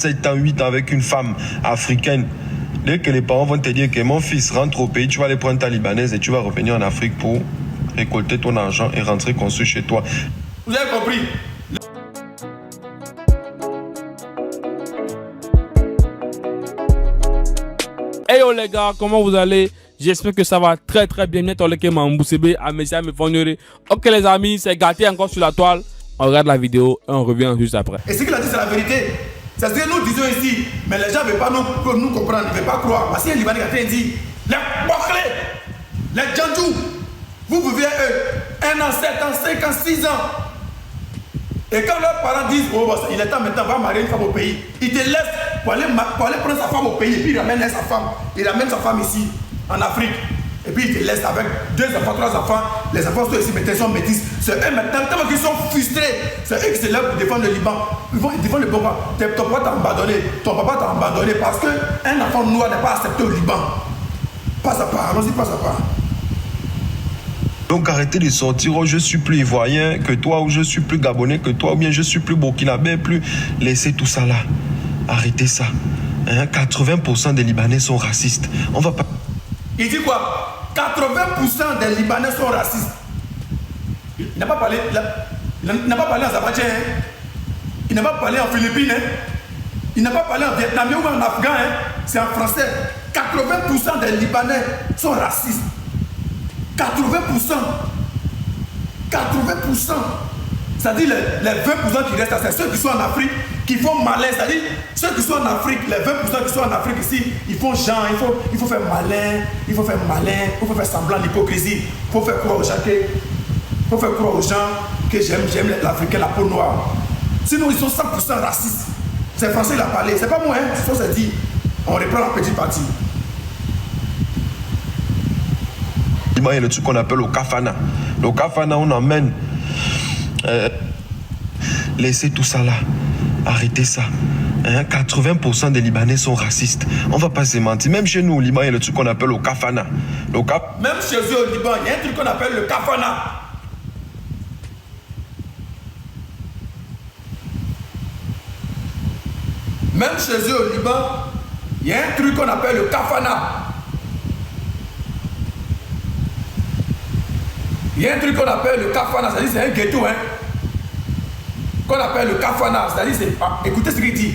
7 ans, 8 ans avec une femme africaine, dès que les parents vont te dire que mon fils rentre au pays, tu vas aller prendre ta libanaise et tu vas revenir en Afrique pour récolter ton argent et rentrer construire chez toi. Vous avez compris? Hey yo les gars, comment vous allez? J'espère que ça va très bien. Ok les amis, c'est gâté encore sur la toile. On regarde la vidéo et on revient juste après. Et ce qu'il a dit, c'est la vérité. C'est ce que nous disons ici. Mais les gens ne veulent pas nous comprendre, ne veulent pas croire. Parce qu'il y a un Libanais qui a dit, les Boclés, les Djandjou, vous pouvez eux, 1 an, 7 ans, 5 ans, 6 ans. Et quand leurs parents disent, oh, bah, il est temps maintenant, va marier une femme au pays, ils te laissent pour aller prendre sa femme au pays et puis il ramène sa femme. Il ramène sa femme ici, en Afrique. Et puis il te laisse avec 2 enfants, 3 enfants. Les enfants sont ici, mais ils sont métis. C'est eux maintenant, tellement qu'ils sont frustrés. C'est eux qui se lèvent pour défendre le Liban. Ils vont défendre le Liban. Ton papa t'a abandonné. Ton papa t'a abandonné parce qu'un enfant noir n'est pas accepté au Liban. Pas à part, allons-y, pas à part. Donc arrêtez de sortir, oh, je suis plus ivoirien que toi, ou je suis plus gabonais que toi, ou bien je suis plus burkinabé, plus... Laissez tout ça là. Arrêtez ça. Hein? 80% des Libanais sont racistes. On va pas... Il dit quoi? 80% des Libanais sont racistes. Il n'a pas parlé, il n'a pas parlé en Azerbaïdjan, hein? Il n'a pas parlé en Philippines, hein? Il n'a pas parlé en Vietnamien ou en Afghan, hein? C'est en français. 80% des Libanais sont racistes. 80%. 80%. C'est-à-dire les 20% qui restent, c'est ceux qui sont en Afrique qui font malin. C'est-à-dire ceux qui sont en Afrique, les 20% qui sont en Afrique ici, ils font genre, il faut faire malin, il faut faire semblant d'hypocrisie. Il faut faire croire aux gens que j'aime l'Africain, la peau noire. Sinon, ils sont 100% racistes. C'est français, il a parlé. C'est pas moi, hein. Il faut se dire. On reprend la petite partie. Il y a le truc qu'on appelle le kafana. Le kafana, on emmène... laissez tout ça là. Arrêtez ça. Hein? 80% des Libanais sont racistes. On va pas se mentir. Même chez nous au Liban, il y a le truc qu'on appelle le kafana. Même chez eux au Liban, il y a un truc qu'on appelle le kafana. Même chez eux au Liban, il y a un truc qu'on appelle le kafana. Il y a un truc qu'on appelle le kafana, c'est-à-dire c'est un ghetto, hein, qu'on appelle le kafana, c'est-à-dire c'est... Ah, écoutez ce qu'il dit.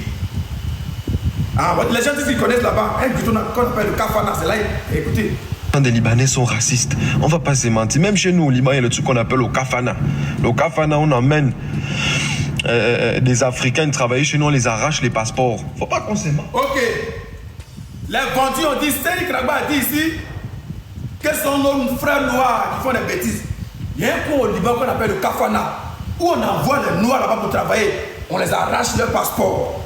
Ah, les gens disent qu'ils connaissent là-bas, un ghetto qu'on appelle le kafana, c'est là, écoutez. Des Libanais sont racistes. On va pas se mentir. Même chez nous au Liban, il y a le truc qu'on appelle le kafana. Le kafana, on emmène des Africains travailler chez nous, on les arrache les passeports. Faut pas qu'on se mente. Ok. Les bandits ont dit, Sélik Ragba a dit ici, quels sont nos frères noirs qui font des bêtises. Il y a un point au Liban qu'on appelle le kafana, où on envoie les noirs là-bas pour travailler. On les arrache leur passeport.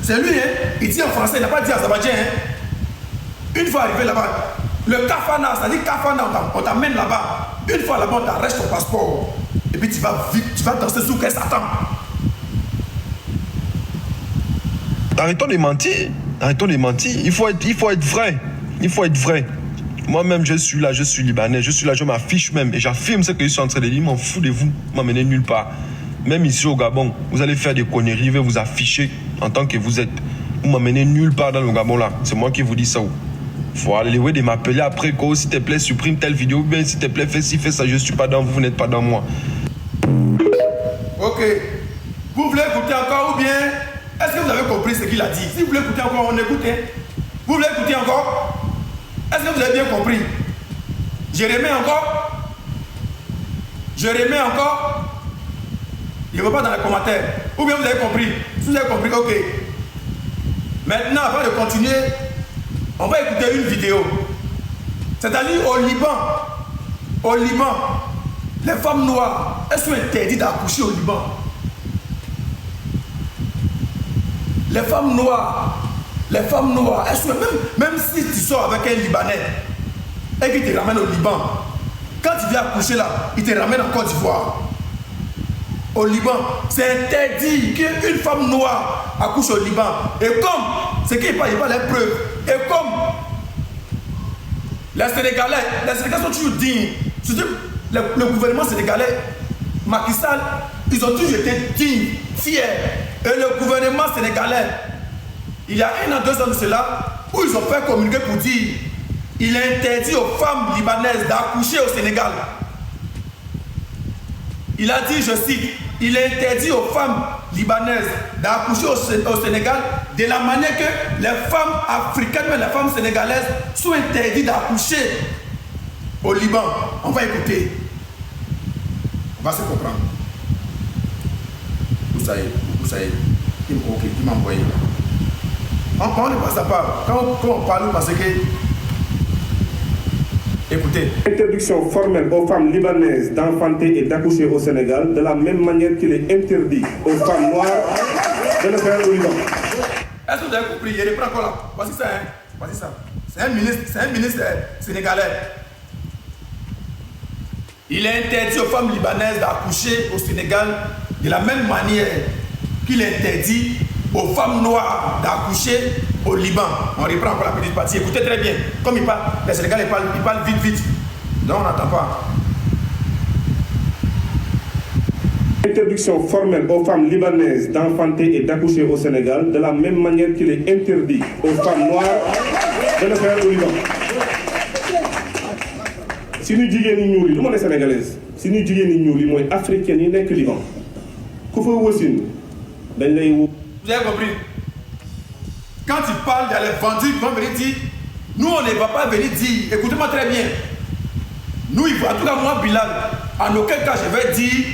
C'est lui, hein. Il dit en français, il n'a pas dit en azerbaïdjan, hein. Une fois arrivé là-bas, le kafana, c'est-à-dire kafana, on t'amène là-bas. Une fois là-bas, on t'arrache ton passeport. Et puis tu vas danser sous quel Satan. Arrêtons de mentir. Arrêtons de mentir. Il faut être vrai. Il faut être vrai. Moi-même, je suis là, je suis Libanais, je suis là, je m'affiche même. Et j'affirme ce que je suis en train de dire. M'en fous de vous, m'amenez nulle part. Même ici au Gabon, vous allez faire des conneries, vous vous afficher en tant que vous êtes. Vous m'amenez nulle part dans le Gabon là. C'est moi qui vous dis ça. Faut aller de m'appeler après, quoi. S'il te plaît, supprime telle vidéo. Ou bien s'il te plaît, fais ci, fais ça. Je suis pas dans vous, vous n'êtes pas dans moi. Ok. Vous voulez écouter encore ou bien est-ce que vous avez compris ce qu'il a dit? Si vous voulez écouter encore, on écoute. Vous voulez écouter encore? Est-ce que vous avez bien compris? Je remets encore. Je remets encore. Je ne veux pas dans les commentaires. Ou bien vous avez compris? Si vous avez compris, ok. Maintenant, avant de continuer, on va écouter une vidéo. C'est-à-dire au Liban, les femmes noires, elles sont interdites d'accoucher au Liban. Les femmes noires, elles sont, même si tu sors avec un Libanais et qu'il te ramène au Liban, quand tu viens accoucher là, il te ramène en Côte d'Ivoire. Au Liban, c'est interdit qu'une femme noire accouche au Liban. Et comme, c'est qu'il n'y a pas les preuves, et comme les Sénégalais sont toujours dignes, le gouvernement sénégalais, Macky Sall, ils ont toujours été dignes, fiers. Et le gouvernement sénégalais, il y a 1 an, 2 ans de cela, où ils ont fait communiquer pour dire il est interdit aux femmes libanaises d'accoucher au Sénégal. Il a dit, je cite, il est interdit aux femmes libanaises d'accoucher au Sénégal de la manière que les femmes africaines, mais les femmes sénégalaises sont interdites d'accoucher au Liban. On va écouter. On va se comprendre. Vous savez, qui m'a envoyé. On ne passe pas. Quand on parle, parce que. Écoutez. Interdiction formelle aux femmes libanaises d'enfanter et d'accoucher au Sénégal, de la même manière qu'il est interdit aux femmes noires de le faire au Liban. Est-ce que vous avez compris? Je reprends encore là. Voici ça. Hein? Voici ça. C'est un ministre sénégalais. Il est interdit aux femmes libanaises d'accoucher au Sénégal de la même manière qu'il est interdit aux femmes noires d'accoucher au Liban. On reprend encore la petite partie. Écoutez très bien. Comme il parle, les Sénégalais parlent vite. Non, on n'entend pas. Interdiction formelle aux femmes libanaises d'enfanter et d'accoucher au Sénégal, de la même manière qu'il est interdit aux femmes noires de le faire au Liban. Si nous disons que nous sommes sénégalaises, si nous disons que nous sommes africains, nous sommes Liban. Vous avez compris? Quand il parle, il y a les vendus qui vont venir dire, nous on ne va pas venir dire, écoutez-moi très bien. Nous, en tout cas moi, Bilal, en aucun cas je vais dire,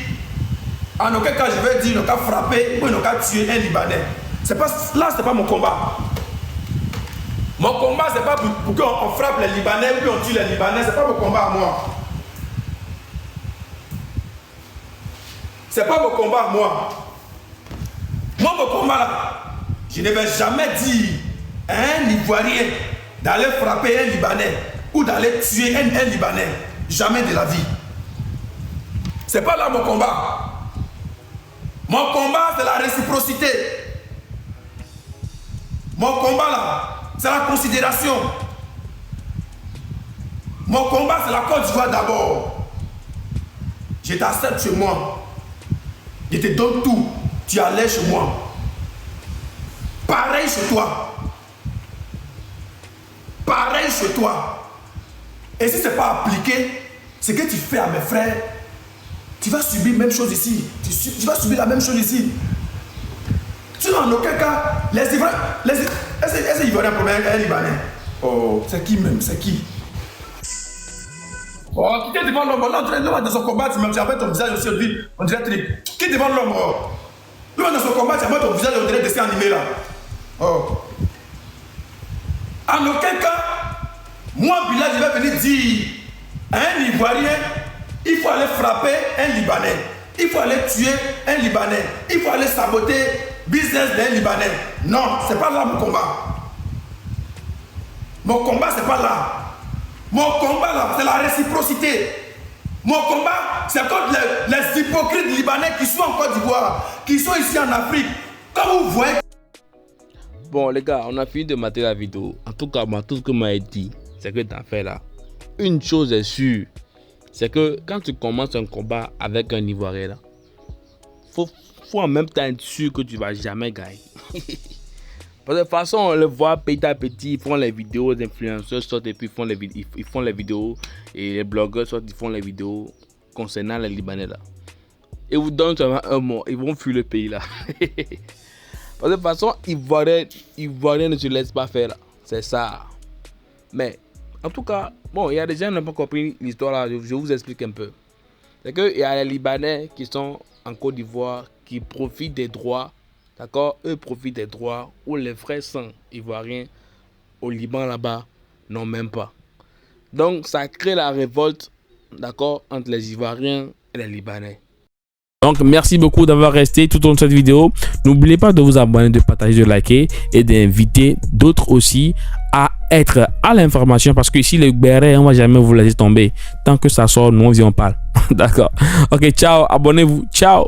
nous avons frappé ou nous avons tué un Libanais. Là, ce n'est pas mon combat. Mon combat, ce n'est pas pour qu'on frappe les Libanais ou qu'on tue les Libanais. Ce n'est pas mon combat à moi. Ce n'est pas mon combat à moi. Moi, mon combat là, je ne vais jamais dire à un Ivoirien d'aller frapper un Libanais ou d'aller tuer un Libanais. Jamais de la vie. Ce n'est pas là mon combat. Mon combat, c'est la réciprocité. Mon combat là, c'est la considération. Mon combat, c'est la Côte d'Ivoire d'abord. Je t'accepte chez moi. Je te donne tout. Tu allais chez moi. Pareil chez toi. Pareil chez toi. Et si ce n'est pas appliqué, ce que tu fais à mes frères, tu vas subir la même chose ici. Tu vas subir la même chose ici. Sinon, en aucun cas, les Ivoiriens. Est-ce qu'il y a un problème avec un Libanais? Oh, c'est qui même? C'est qui? Oh, qui est devant l'homme? L'homme dans son combat, tu as ton visage aussi, on dirait trip. Qui est devant l'homme? L'homme dans son combat, tu as ton visage, on dirait dessin animé là. Oh. En aucun cas, moi, Bilal, je vais venir dire à un Ivoirien, il faut aller frapper un Libanais. Il faut aller tuer un Libanais. Il faut aller saboter le business d'un Libanais. Non, ce n'est pas là mon combat. Mon combat, ce n'est pas là. Mon combat, là, c'est la réciprocité. Mon combat, c'est contre les hypocrites libanais qui sont en Côte d'Ivoire, qui sont ici en Afrique. Comme vous voyez. Bon, les gars, on a fini de mater la vidéo. En tout cas, moi, tout ce que m'a dit, c'est que tu as fait là. Une chose est sûre, c'est que quand tu commences un combat avec un Ivoirien là, faut en même temps être sûr que tu vas jamais gagner. Parce que de toute façon, on le voit petit à petit, ils font les vidéos, les influenceurs sortent et puis ils font les vidéos et les blogueurs sortent, ils font les vidéos concernant les Libanais là. Et vous donnent seulement un mot, ils vont fuir le pays là. Parce que de toute façon, Ivoiriens ne se laissent pas faire là. C'est ça. Mais en tout cas, bon, il y a des gens qui n'ont pas compris l'histoire là, je vous explique un peu. C'est qu'il y a les Libanais qui sont en Côte d'Ivoire, qui profitent des droits, d'accord? Eux profitent des droits où les vrais sangs ivoiriens au Liban là-bas n'ont même pas. Donc ça crée la révolte, d'accord, entre les Ivoiriens et les Libanais. Donc merci beaucoup d'avoir resté tout au long de cette vidéo. N'oubliez pas de vous abonner, de partager, de liker et d'inviter d'autres aussi à être à l'information, parce que ici les bérets, on va jamais vous laisser tomber. Tant que ça sort, nous on parle. D'accord. Ok, ciao, abonnez-vous. Ciao.